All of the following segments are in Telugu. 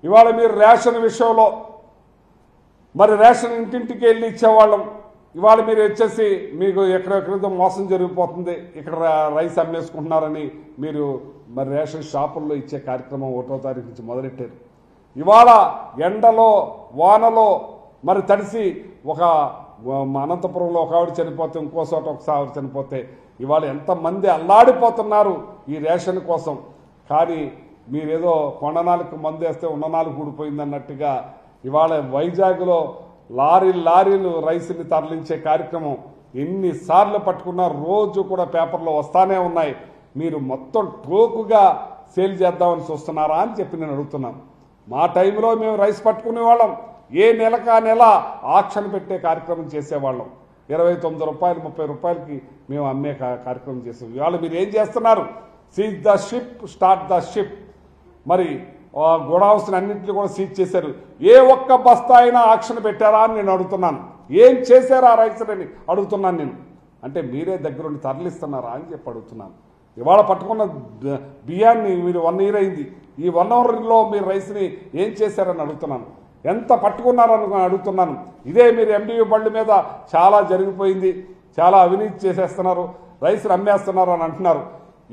ఇవాళ మీరు రేషన్ విషయంలో మరి రేషన్ ఇంటింటికి వెళ్ళి ఇచ్చేవాళ్ళం. ఇవాళ మీరు వచ్చేసి మీకు ఎక్కడెక్కడితో మోసం జరిగిపోతుంది, ఇక్కడ రైస్ అమ్మేసుకుంటున్నారని మీరు మరి రేషన్ షాపుల్లో ఇచ్చే కార్యక్రమం 1వ తారీఖు నుంచి మొదలెట్టారు. ఇవాళ ఎండలో వానలో మరి తడిసి ఒక అనంతపురంలో ఒక ఆవిడ చనిపోతే, ఇంకో చోట ఒకసారి చనిపోతే ఇవాళ ఎంతమంది అల్లాడిపోతున్నారు ఈ రేషన్ కోసం. కానీ మీరేదో కొండనాలకు మందు వేస్తే ఉన్ననాలకు ఊడిపోయింది అన్నట్టుగా ఇవాళ వైజాగ్లో లారీలు రైస్ని తరలించే కార్యక్రమం ఎన్నిసార్లు పట్టుకున్నా రోజు కూడా పేపర్లో వస్తానే ఉన్నాయి. మీరు మొత్తం టోకుగా సేల్ చేద్దామని చూస్తున్నారా అని చెప్పి నేను అడుగుతున్నాను. మా టైంలో మేము రైస్ పట్టుకునే వాళ్ళం. ఏ నెలకా నెల ఆక్షన్ పెట్టే కార్యక్రమం చేసేవాళ్ళం. 29 రూపాయలు 30 రూపాయలకి మేము అమ్మే కార్యక్రమం చేసాం. ఇవాళ మీరు ఏం చేస్తున్నారు? Seize the ship, start the ship. మరి గోడౌన్స్ అన్నింటినీ కూడా సీజ్ చేశారు. ఏ ఒక్క బస్తా అయినా ఆక్షన్ పెట్టారా అని నేను అడుగుతున్నాను. ఏం చేశారా రైస్ అని అడుగుతున్నాను నేను. అంటే మీరే దగ్గరుండి తరలిస్తున్నారా అని చెప్పి అడుగుతున్నాను. ఇవాళ పట్టుకున్న బియ్యాన్ని మీరు 1 ఇయర్ అయింది. ఈ 1 అవర్లో మీరు రైస్ని ఏం చేశారని అడుగుతున్నాను. ఎంత పట్టుకున్నారని అడుగుతున్నాను. ఇదే మీరు ఎండియూ బళ్ళు మీద చాలా జరిగిపోయింది, చాలా అవినీతి చేసేస్తున్నారు, రైస్ని అమ్మేస్తున్నారు అని అంటున్నారు.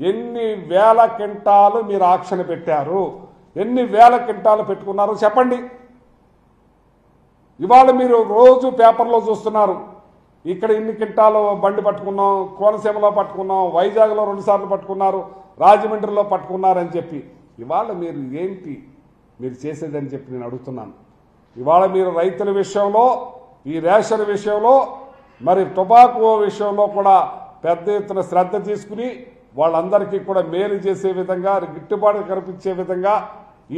ఎన్ని వేల క్వింటాలు మీరు ఆక్షన్ పెట్టారు? ఎన్ని వేల క్వింటాలు పెట్టుకున్నారు చెప్పండి. ఇవాళ మీరు రోజు పేపర్లో చూస్తున్నారు, ఇక్కడ ఇన్ని క్వింటాలు బండి పట్టుకున్నాం, కోనసీమలో పట్టుకున్నాం, వైజాగ్లో 2 సార్లు పట్టుకున్నారు, రాజమండ్రిలో పట్టుకున్నారని చెప్పి. ఇవాళ మీరు ఏంటి మీరు చేసేదని చెప్పి నేను అడుగుతున్నాను. ఇవాళ మీరు రైతుల విషయంలో, ఈ రేషన్ విషయంలో, మరి టొబాకో విషయంలో కూడా పెద్ద ఎత్తున శ్రద్ధ తీసుకుని వాళ్ళందరికీ కూడా మేలు చేసే విధంగా, గిట్టుబాటు కల్పించే విధంగా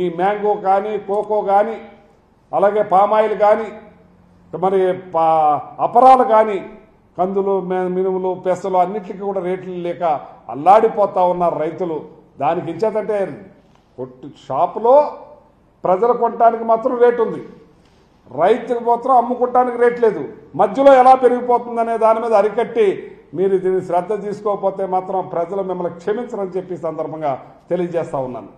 ఈ మ్యాంగో కానీ, కోకో కానీ, అలాగే పామాయిల్ కానీ, మరి అపరాలు కానీ, కందులు, మినుములు, పెసలు అన్నిటికీ కూడా రేట్లు లేక అల్లాడిపోతా ఉన్నారు రైతులు. దానికి ఇచ్చేదంటే షాపులో ప్రజలు కొనడానికి మాత్రం రేటు ఉంది, రైతుకు మాత్రం అమ్ముకోవటానికి రేట్ లేదు. మధ్యలో ఎలా పెరిగిపోతుందనే దాని మీద అరికట్టి మీరు దీన్ని శ్రద్ధ తీసుకోకపోతే మాత్రం ప్రజలు మిమ్మల్ని క్షమించరని చెప్పి సందర్భంగా తెలియజేస్తా ఉన్నాను.